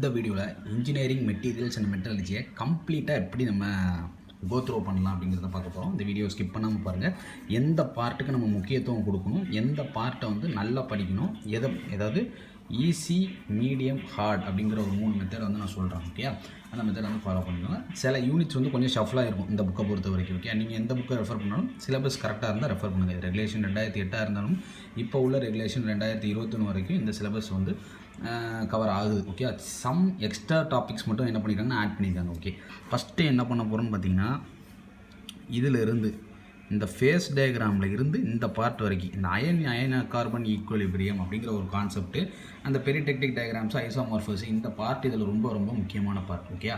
இந்த வீடியோவில் engineering materials and மெட்டலர்ஜியை கம்ப்ளீட்டாக எப்படி நம்ம கோ த்ரோ பண்ணலாம் அப்படிங்கிறத பார்க்க போகிறோம். இந்த வீடியோ ஸ்கிப் பண்ணாமல் பாருங்கள். எந்த பார்ட்டுக்கு நம்ம முக்கியத்துவம் கொடுக்கணும், எந்த பார்ட்டை வந்து நல்லா படிக்கணும், ஏதாவது ஈஸி, மீடியம், ஹார்ட் அப்படிங்கிற ஒரு 3 மெத்தட் வந்து நான் சொல்கிறேன். ஓகே, அந்த மெத்தட் வந்து ஃபாலோ பண்ணிக்கோங்க. சில யூனிட்ஸ் வந்து கொஞ்சம் ஷஃப்லாக இருக்கும் இந்த புக்கை பொறுத்த வரைக்கும். ஓகே, நீங்கள் எந்த புக்கை ரெஃபர் பண்ணாலும் சிலபஸ் கரெக்டாக இருந்தால் ரெஃபர் பண்ணுங்கள். ரெகுலேஷன் 2008 இருந்தாலும் இப்போ உள்ள ரெகுலேஷன் 2021 வரைக்கும் இந்த சிலபஸ் வந்து கவர் ஆகுது. ஓகே, சம் எக்ஸ்ட்ரா டாபிக்ஸ் மட்டும் என்ன பண்ணியிருக்காங்கன்னா ஆட் பண்ணியிருக்காங்க. ஓகே, ஃபஸ்ட்டு என்ன பண்ண போகிறோன்னு பார்த்தீங்கன்னா, இதிலிருந்து இந்த ஃபேஸ் டயக்ராமில் இருந்து இந்த பார்ட் வரைக்கும் இந்த அயன் கார்பன் ஈக்குவலிபிரியம் அப்படிங்கிற ஒரு கான்செப்ட்டு, அந்த பெரிடெக்டிக் டயக்ராம்ஸ், ஐசோமார்ஃபஸ், இந்த பார்ட் இதில் ரொம்ப ரொம்ப முக்கியமான பார்ட். ஓகே,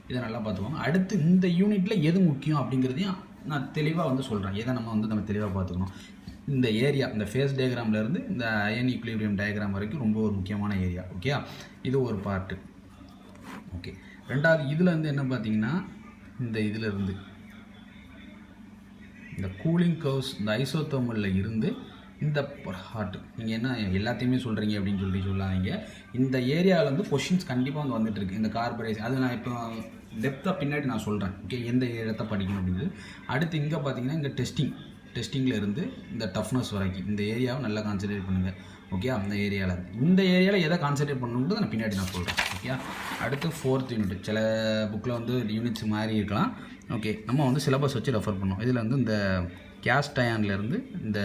இதை நல்லா பார்த்துக்கோங்க. அடுத்து இந்த யூனிட்டில் எது முக்கியம் அப்படிங்கிறதையும் நான் தெளிவாக வந்து சொல்கிறேன். எதை நம்ம தெளிவாக பார்த்துக்கணும். இந்த ஏரியா, இந்த ஃபேஸ் டயக்ராம்லேருந்து இந்த அயன் ஈக்குலிபிரியம் டயக்ராம் வரைக்கும் ரொம்ப ஒரு முக்கியமான ஏரியா. ஓகே, இது ஒரு பார்ட்டு. ஓகே, ரெண்டாவது இதில் வந்து என்ன பார்த்தீங்கன்னா, இந்த இதிலிருந்து இந்த கூலிங் கர்வ்ஸ், இந்த ஐசோதர்மலில் இருந்து இந்த ஹார்ட், நீங்கள் என்ன எல்லாத்தையுமே சொல்கிறீங்க அப்படின்னு சொல்லாதீங்க. இந்த ஏரியாவிலேருந்து கொஷின்ஸ் கண்டிப்பாக வந்துட்டு இருக்கு. இந்த கார்பரேஸ் அது நான் இப்போ டெப்த்தாக பின்னாடி நான் சொல்கிறேன். ஓகே, எந்த இடத்த படிக்கணும் அப்படிங்கிறது. அடுத்து இங்கே பார்த்தீங்கன்னா இங்கே டெஸ்டிங்கில் இருந்து இந்த டஃப்னஸ் வரைக்கும் இந்த ஏரியாவை நல்லா கான்சன்ட்ரேட் பண்ணுங்கள். ஓகே, அந்த ஏரியாவில் எதை கான்சன்ட்ரேட் பண்ணணுன்றது நான் பின்னாடி நான் சொல்கிறேன். ஓகே, அடுத்து 4th யூனிட். சில புக்கில் வந்து யூனிட்ஸ் மாறி இருக்கலாம். ஓகே, நம்ம வந்து சிலபஸ் வச்சு ரெஃபர் பண்ணோம். இதில் வந்து இந்த கேஸ்ட் அயான்லேருந்து இந்த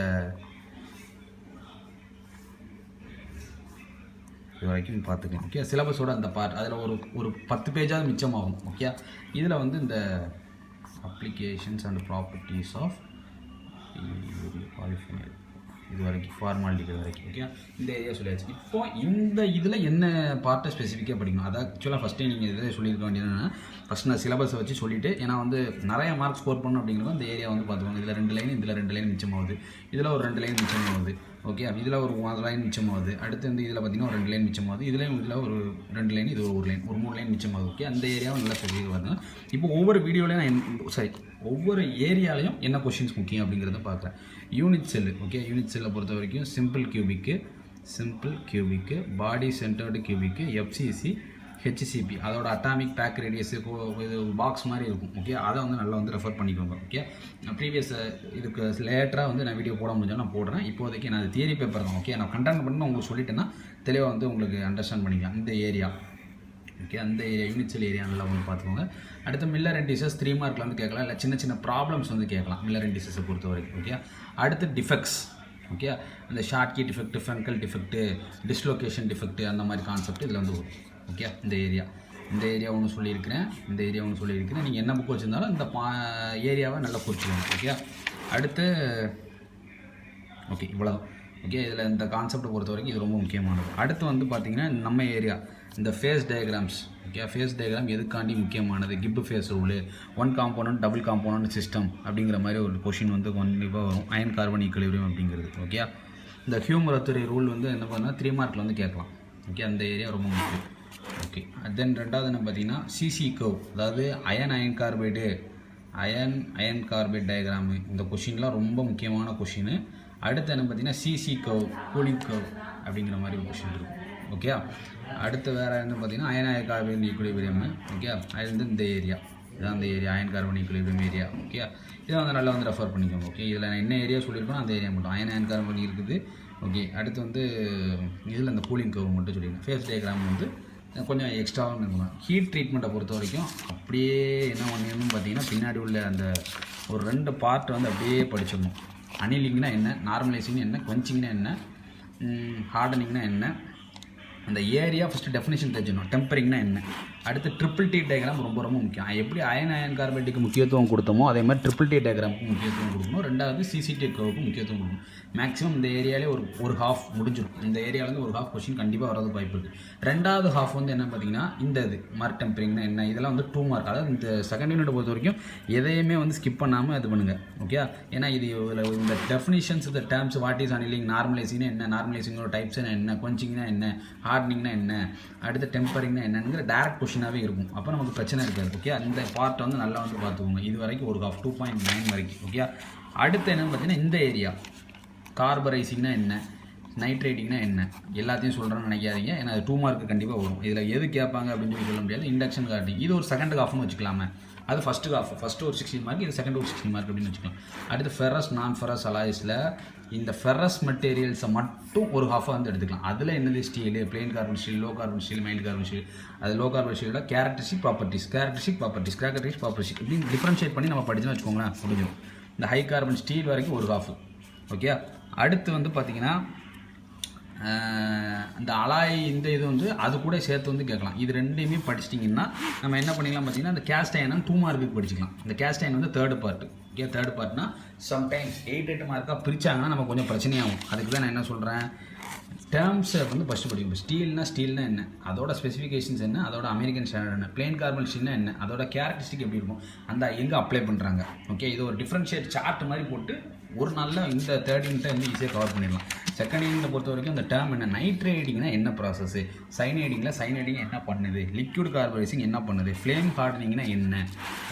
இது வரைக்கும் பார்த்துக்கலாம். ஓகே, சிலபஸோட அந்த பார்ட் அதில் ஒரு 10 பேஜாவது மிச்சமாகும். ஓகே, இதில் வந்து இந்த applications and properties of qualifier இது வரைக்கும், ஃபார்மாலிட்டி வரைக்கும். ஓகே, இந்த ஏரியா சொல்லியாச்சு. இப்போ இந்த இதில் என்ன பார்ட்டை ஸ்பெசிஃபிக்காக படிக்கணும். அதை ஆக்சுவலாக ஃபஸ்ட்டே நீங்கள் இதை சொல்லியிருக்க வேண்டியது என்னென்னா, ஃபஸ்ட் நான் சிலபஸை வச்சு சொல்லிவிட்டு, ஏன்னா வந்து நிறைய மார்க் ஸ்கோர் பண்ணணும் அப்படிங்கிறத இந்த ஏரியா வந்து பார்த்துக்கோங்க. இதில் 2 லைன், இதில் 2 லைன் மிச்சமாகுது, இதில் ஒரு 2 லைன் மிச்சமாகுது. ஓகே, இதில் ஒரு 1 லைன் மிச்சமாகுது. அடுத்து வந்து இதில் பார்த்திங்கன்னா ஒரு 2 லைன் மிச்சமாகுது. இதில் ஒரு 2 லைன், இது ஒரு லைன், ஒரு 3 லைன் மிச்சமாகுது. ஓகே, அந்த ஏரியாவும் நல்லா ஸ்பெசிஃபிக்காக பார்த்துங்க. இப்போ ஒவ்வொரு வீடியோலையும் ஒவ்வொரு ஏரியாலையும் என்ன கொஷின்ஸ் முக்கியம் அப்படிங்கிறத பார்க்குறேன். Unit cell. ஓகே, யூனிட் செல்லை பொறுத்த வரைக்கும் சிம்பிள் கியூபிக்கு, பாடி சென்டர்டு கியூபிக்கு, எஃப்சிசி, ஹெச்சிசிபி, அதோட அட்டாமிக் பேக் ரேடியஸு இது பாக்ஸ் மாதிரி இருக்கும். ஓகே, அதை வந்து நல்லா வந்து ரெஃபர் பண்ணிக்கோங்க. ஓகே, ப்ரீவியஸ் இதுக்கு லேட்டராக வந்து நான் வீடியோ போட முடிஞ்சால் நான் போடுறேன். இப்போதைக்கு நான் தியரி பேப்பர் தான். ஓகே, நான் கண்டென்ட் பண்ணி உங்களுக்கு சொல்லிட்டேன்னா தெளிவாக வந்து உங்களுக்கு அண்டர்ஸ்டாண்ட் பண்ணிக்கலாம் இந்த ஏரியா. ஓகே, அந்த ஏரியா யூனிட் செல் ஏரியா நல்லா வந்து பார்த்துக்கோங்க. அடுத்து மில்லர் அண்ட் டிசஸ் 3 மார்க்கில் வந்து கேட்கலாம், இல்லை சின்ன ப்ராப்ளம்ஸ் வந்து கேட்கலாம் மில்லர் அண்ட் டிசஸை பொறுத்த வரைக்கும். ஓகே, அடுத்து டிஃபெக்ட்ஸ். ஓகே, அந்த short key defect, ஃப்ரங்கல் defect, dislocation defect, அந்த மாதிரி கான்செப்ட் இதில் வந்து வரும். ஓகே, இந்த ஏரியா ஒன்று சொல்லியிருக்கிறேன். நீங்கள் என்ன புக் வச்சுருந்தாலும் இந்த ஏரியாவை நல்லா குறிச்சிக்கணும். ஓகே, அடுத்து ஓகே இவ்வளோ. ஓகே, இதில் இந்த கான்செப்டை பொறுத்த வரைக்கும் இது ரொம்ப முக்கியமானது. அடுத்து வந்து பார்த்திங்கன்னா நம்ம ஏரியா இந்த phase diagrams. Okay, phase diagram எதுக்காண்டி முக்கியமானது, கிப் phase rule, 1 component double component system அப்படிங்கிற மாதிரி ஒரு கொஷின் வந்து கண்டிப்பாக வரும். அயன் கார்பன் ஈக்குலிபிரியம் அப்படிங்கிறது. ஓகே, இந்த ஹியூமரத்துறை ரூல் வந்து என்ன பண்ணால் 3 மார்க்கில் வந்து கேட்கலாம். ஓகே, அந்த ஏரியா ரொம்ப முக்கியம். ஓகே, தென் ரெண்டாவது என்ன பார்த்தீங்கன்னா சிசி கர்வ், அதாவது அயன் கார்பைட் டயக்ராமு. இந்த கொஷின்லாம் ரொம்ப முக்கியமான கொஷின். அடுத்து என்ன பார்த்தீங்கன்னா சிசி கர்வ், கூலிங் கர்வ் அப்படிங்கிற மாதிரி ஒரு கொஷின் இருக்கும். ஓகே, அடுத்து வேறு என்ன பார்த்தீங்கன்னா அயன் கார்பன் ஈக்குலிபிரியம். ஓகே, அது வந்து இந்த ஏரியா, இதான் அந்த area iron carbon equilibrium area. Okay, இதை வந்து நல்லா வந்து ரெஃபர் பண்ணிக்கோங்க. ஓகே, இதில் நான் என்ன ஏரியா சொல்லியிருக்கோம் அந்த ஏரியா மட்டும் அயன் கார்பன் இருக்குது. ஓகே, அடுத்து வந்து இதில் அந்த கூலிங் கர்வ் மட்டும் சொல்லியிருக்கேன். ஃபேஸ் டயக்ராம் வந்து கொஞ்சம் எக்ஸ்ட்ராவும் இருக்கணும். ஹீட் ட்ரீட்மெண்ட்டை பொறுத்த வரைக்கும் அப்படியே என்ன பண்ணிடணும் பார்த்தீங்கன்னா, பின்னாடி உள்ள அந்த ஒரு 2 பார்ட் வந்து அப்படியே படிச்சிடணும். அனிலிங்னா என்ன, நார்மலைசிங்னா என்ன, குவென்ச்சிங்னா என்ன, ஹார்டனிங்னா என்ன, அந்த ஏரியா ஃபஸ்ட்டு டெஃபினேஷன் தெரிஞ்சிடணும். டெம்பரிங்னா என்ன. அடுத்து ட்ரிபிள் டி டயக்ராம் ரொம்ப ரொம்ப முக்கியம். எப்படி அயன் கார்பைட்டுக்கு முக்கியத்துவம் கொடுத்தோமோ அதே மாதிரி ட்ரிபிள் டி டயக்ராமுக்கு முக்கியத்துவம் கொடுக்கணும். ரெண்டாவது சிசிடி கர்வுக்கு முக்கியத்துவம் கொடுக்கணும். மேக்ஸிமம் இந்த ஏரியாலே ஒரு ஹாஃப் முடிஞ்சிடும். இந்த ஏரியாவிலேருந்து ஒரு ஹாஃப் கொஸ்டின் கண்டிப்பாக வரது வாய்ப்பு இருக்குது. ரெண்டாவது ஹாஃப் வந்து என்ன பார்த்தீங்கன்னா இந்த மார்க் டெம்பரிங்னா என்ன, இதெல்லாம் வந்து 2 மார்க். அதாவது இந்த செகண்ட் யூனிட் பொறுத்த வரைக்கும் எதையுமே வந்து ஸ்கிப் பண்ணாமல் இது பண்ணுங்கள். ஓகே, ஏன்னா இது இந்த டெஃபினிஷன்ஸ், இந்த டேர்ம்ஸ், வாட் இஸ் அனிலிங், நார்மலைசிங்னா என்ன, நார்மலைசிங்கோட டைப்ஸ்னா என்ன, குவென்ச்சிங்னா என்ன, ஹார்டனிங்னா என்ன, அடுத்து டெம்பரிங்னா என்னங்கிற டேரக்ட் கொஷினாகவே இருக்கும். அப்போ நமக்கு பிரச்சனை இருக்காது. ஓகே, அந்த பார்ட் வந்து நல்லா வந்து பார்த்துக்கோங்க. இது வரைக்கும் ஒரு ஹாஃப் 2.9 வரைக்கும். ஓகே, அடுத்து என்னன்னு பார்த்தீங்கன்னா இந்த ஏரியா கார்பரைசிங்னா என்ன, நைட்ரேட்டிங்னா என்ன எல்லாத்தையும் சொல்கிறேன்னு நினைக்காதீங்க, ஏன்னா அது 2 மார்க்கு கண்டிப்பாக வரும். இதில் எது கேட்பாங்க அப்படின்னு சொல்லி சொல்ல முடியாது. இண்டக்ஷன் ஹார்டனிங் இது ஒரு செகண்ட் ஹாஃப்னு வச்சுக்கலாமே, அது ஃபஸ்ட்டு ஹாஃப். ஃபஸ்ட்டு ஒரு 16 மார்க், இது செகண்ட் ஒரு 16 மார்க் அப்படின்னு வச்சுக்கலாம். அடுத்து ஃபெரஸ் நான் ஃபெரஸ் அலாய்ஸில் இந்த ஃபெரஸ் மெட்டீரியல்ஸை மட்டும் ஒரு ஹாஃபாக வந்து எடுத்துக்கலாம். அதில் என்னது steel, plain carbon steel, low carbon steel, mild carbon steel. அது லோ கார்பன் ஸ்டீலோட கேரக்டரிஸ்டிக் ப்ராப்பர்ட்டிஸ் இப்படின்னு டிஃப்ரென்ஷியேட் பண்ணி நம்ம படிச்சுன்னு வச்சுக்கோங்களேன், முடிஞ்சிடும். இந்த ஹை கார்பன் ஸ்டீல் வரைக்கும் ஒரு ஹாஃபு. ஓகே, அடுத்து வந்து பார்த்திங்கன்னா இந்த அலாய் இந்த இது வந்து அது கூட சேர்த்து வந்து கேட்கலாம். இது ரெண்டையுமே படிச்சிட்டிங்கன்னா நம்ம என்ன பண்ணிக்கலாம் பார்த்தீங்கன்னா, இந்த கேஸ்ட் அயன் 2 மார்க்குக்கு படிச்சிக்கலாம். இந்த கேஸ்ட் அயன் வந்து தேர்ட் பார்ட்டு. ஓகே, தேர்ட் பார்ட்னா சம்டைம்ஸ் 8 மார்க்காக பிரித்தாங்கன்னா நம்ம கொஞ்சம் பிரச்சனையாகும். அதுக்கு தான் நான் என்ன சொல்கிறேன், டேர்ம்ஸை வந்து ஃபஸ்ட்டு படிக்கணும். ஸ்டீல்னா என்ன, அதோட ஸ்பெசிஃபிகேஷன்ஸ் என்ன, அதோட அமெரிக்கன் ஸ்டாண்டர்ட் என்ன, பிளெயின் கார்பன் ஸ்டீல்னா என்ன, அதோட கேரக்டரிஸ்டிக் எப்படி இருக்கும், அந்த எங்கே அப்ளை பண்ணுறாங்க. ஓகே, இது ஒரு டிஃப்ரென்ஷியேட் சார்ட் மாதிரி போட்டு ஒரு நாளில் இந்த தேர்ட் யூனிட்டை வந்து ஈஸியாக கவர் பண்ணிடலாம். செகண்ட் யூனிட்டை பொறுத்த வரைக்கும் இந்த டேர்ம் என்ன, நைட்ரேட்டிங்னா என்ன ப்ராசஸ், சைனைடிங் என்ன பண்ணுது, லிக்விட் கார்பனைசிங் என்ன பண்ணுது, ஃப்ளேம் ஹார்டனிங்னா என்ன.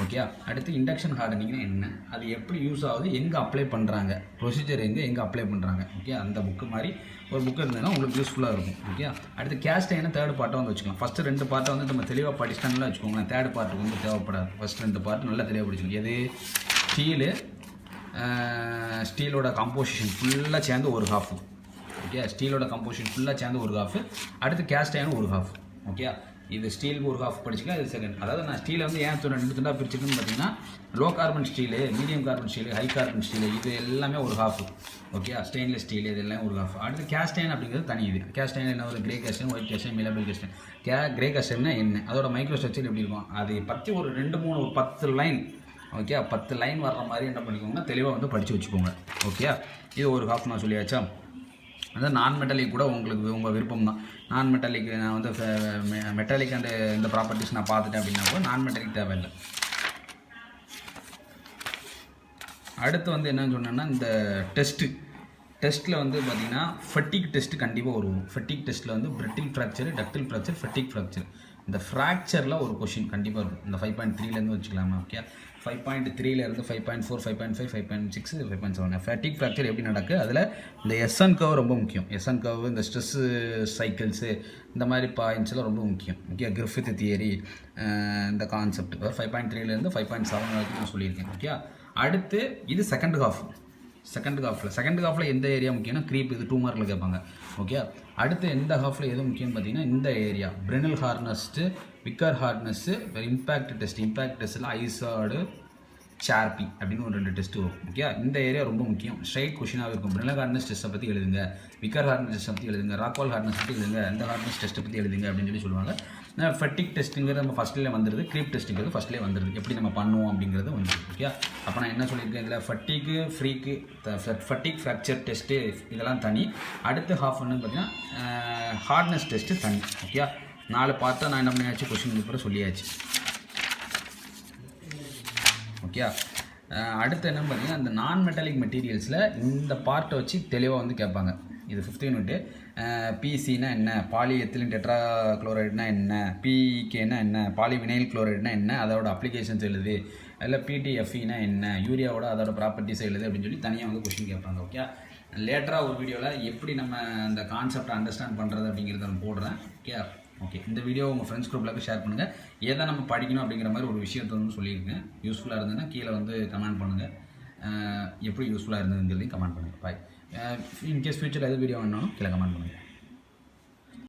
ஓகே, அடுத்து இண்டக்ஷன் ஹார்டனிங்னா என்ன, அது எப்படி யூஸ் ஆகுது, எங்கே அப்ளை பண்ணுறாங்க, ப்ரொசீஜர் எங்கே அப்ளை பண்ணுறாங்க. ஓகே, அந்த புக்கு மாதிரி ஒரு புக்கு இருந்ததுன்னா உங்களுக்கு யூஸ்ஃபுல்லாக இருக்கும். ஓகே, அடுத்து கேஸ்ட் அயனை தேர்ட் பார்ட்டை வந்து வச்சுக்கலாம். ஃபஸ்ட்டு 2 பார்ட்டை வந்து நம்ம தெளிவாக படிச்சிட்டாங்களா வச்சுக்கோங்களேன். தேர்ட் பார்ட்டுக்கு வந்து தேவைப்படாது. ஃபஸ்ட்டு 2 பார்ட் நல்லா தெளிவாக படிச்சுக்கணும். எது ஸ்டீலோட கம்போசிஷன் ஃபுல்லாக சேர்ந்து ஒரு ஹாஃப். ஓகே, ஸ்டீலோட கம்போசிஷன் ஃபுல்லாக சேர்ந்து ஒரு ஹாஃப். அடுத்து கேஸ்ட் அயன் ஒரு ஹாஃப். ஓகே, இது ஸ்டீலுக்கு ஒரு ஹாஃப் படிச்சுக்கலாம், இது செகண்ட். அதாவது நான் ஸ்டீலை வந்து ஏன் 2 துண்டாக பிரிச்சுக்குன்னு பார்த்தீங்கன்னா, low carbon steel, medium carbon steel, high carbon steel இது எல்லாமே ஒரு ஹாஃப். ஓகே, ஸ்டெயின்லெஸ் ஸ்டீல் இது எல்லாம் ஒரு ஹாஃப். அடுத்து கேஸ்ட் அயன் அப்படிங்கிறது தனி. இது கேஸ்ட் அயன் என்ன, ஒரு கிரே கேஸ்டன், ஒயிட் கேஸ்டன், மிலபிள் கேஸ்டன். கிரே கேஸ்டன்னா என்ன, அதோட மைக்ரோ ஸ்ட்ரக்சர் எப்படி இருக்கும், அதை பற்றி ஒரு 2-3 ஒரு 10 லைன். ஓகே, 10 லைன் வர்ற மாதிரி என்ன பண்ணிக்கோங்கன்னா தெளிவாக வந்து படித்து வச்சுக்கோங்க. ஓகே, இது ஒரு ஹாஃப் நான் சொல்லியாச்சா. அதான் நான் மெட்டாலிக் கூட உங்களுக்கு உங்கள் விருப்பம் தான். நான் மெட்டாலிக் நான் வந்து மெட்டாலிக் அண்ட் இந்த ப்ராப்பர்ட்டிஸ் நான் பார்த்துட்டேன் அப்படின்னா கூட நான் மெட்டாலிக் தேவையில்லை. அடுத்து வந்து என்னன்னு சொன்னேன்னா, இந்த டெஸ்ட்டில் வந்து பார்த்திங்கன்னா ஃபட்டிக் டெஸ்ட்டு கண்டிப்பாக வரும். ஃபட்டிக் டெஸ்ட்டில் வந்து brittle fracture, ductile fracture, fatigue fracture. இந்த ஃப்ராக்சரில் ஒரு கொஷின் கண்டிப்பாக இருக்கும். இந்த 5.3லேருந்து வச்சுக்கலாமா. ஓகே, 5.3லேருந்து 5.4, 5.5, 5.6, 5.7 ஃபட்டிக் ஃப்ராக்சர் எப்படி நடக்குது. அதில் இந்த எஸ்என் கர்வ் ரொம்ப முக்கியம். எஸ்என் கர்வ், இந்த ஸ்ட்ரெஸ்ஸு சைக்கிள்ஸு, இந்த மாதிரி பாயிண்ட்ஸ்லாம் ரொம்ப முக்கியம். ஓகே, கிரிஃபித் தியரி, இந்த கான்செப்ட் 5.3லேருந்து 5.7 வரைக்கும் நான் சொல்லியிருக்கேன். ஓகே, அடுத்து இது செகண்ட் ஹாஃபில் எந்த ஏரியா முக்கியம்னா க்ரீப், இது 2 மார்க்கில் கேட்பாங்க. ஓகே, அடுத்து எந்த ஹாஃபில் எது முக்கியம்னு பார்த்தீங்கன்னா இந்த ஏரியா பிரெனல் ஹார்னஸ்ட்டு, விக்கர் ஹார்னஸ்ஸு, இம்பேக்ட் டெஸ்ட்டில் ஐசார்டு, சார்பி அப்படின்னு ஒரு 2 டெஸ்ட்டு வரும். ஓகே, இந்த ஏரியா ரொம்ப முக்கியம். ஸ்ட்ரைட் கொஷினாக இருக்கும். பிரெனல் ஹார்னஸ் டெஸ்ட்டை பற்றி எழுதுங்க, விக்கர் ஹார்னஸ் டெஸ்ட்டை பற்றி எழுதுங்க, ராக்வால் ஹார்னஸ் பற்றி எழுதுங்க, இந்த ஹார்னஸ் டெஸ்ட்டை பற்றி எழுதுங்க அப்படின்னு சொல்லி சொல்லுவாங்க. ஃபட்டிக் டெஸ்ட்டுங்கிறது நம்ம ஃபஸ்ட்லேயே வந்துடுது, க்ரீப் டெஸ்ட்டுங்கிறது ஃபஸ்ட்லேயே வந்துடுது. எப்படி நம்ம பண்ணுவோம் அப்படிங்கிறது வந்துடுது. ஓகே, அப்போ நான் என்ன சொல்லியிருக்கேன், இதில் ஃபட்டிக் ஃப்ராக்சர் டெஸ்ட்டு இதெல்லாம் தனி. அடுத்து ஹாஃப் ஒன்று பார்த்தீங்கன்னா ஹார்ட்னஸ் டெஸ்ட்டு தனி. ஓகே, 4 பார்ட்டாக நான் என்ன பண்ணியாச்சு, கொஷின் பேப்பரை சொல்லியாச்சு. ஓகே, அடுத்து என்னன்னு பார்த்தீங்கன்னா, இந்த நான் மெட்டாலிக் மெட்டீரியல்ஸில் இந்த பார்ட்டை வச்சு தெளிவாக வந்து கேட்பாங்க. இது 5th யூனிட்டு. பிசினா என்ன, பாலி எத்திலின் டெட்ரா குளோரைடுனா என்ன, பிஇகேனா என்ன, பாலிவினைல் குளோரைடுனா என்ன, அதோட அப்ளிகேஷன்ஸ் எழுது, இல்லை பிடிஎஃப்இனா என்ன, யூரியாவோட அதோட ப்ராப்பர்ட்டிஸ் எழுது அப்படின்னு சொல்லி தனியாக வந்து கொஸ்டின் கேட்பாங்க. ஓகே, லேட்டராக ஒரு வீடியோவில் எப்படி நம்ம அந்த கான்செப்டை அண்டர்ஸ்டாண்ட் பண்ணுறது அப்படிங்கிறத நான் போடுறேன். ஓகே, இந்த வீடியோ உங்கள் ஃப்ரெண்ட்ஸ் குரூப்பில் ஷேர் பண்ணுங்கள். எதை நம்ம படிக்கணும் அப்படிங்கிற மாதிரி ஒரு விஷயத்தை வந்து சொல்லியிருக்கேன். யூஸ்ஃபுல்லாக இருந்ததுன்னா கீழே வந்து கமெண்ட் பண்ணுங்கள். எப்படி யூஸ்ஃபுல்லாக இருந்ததுங்கிறதையும் கமெண்ட் பண்ணுங்கள். பாய். இன்கேஸ் ஃபியூச்சரில் எது வீடியோ வேணாலும் கீழே கமெண்ட் பண்ணுங்கள்.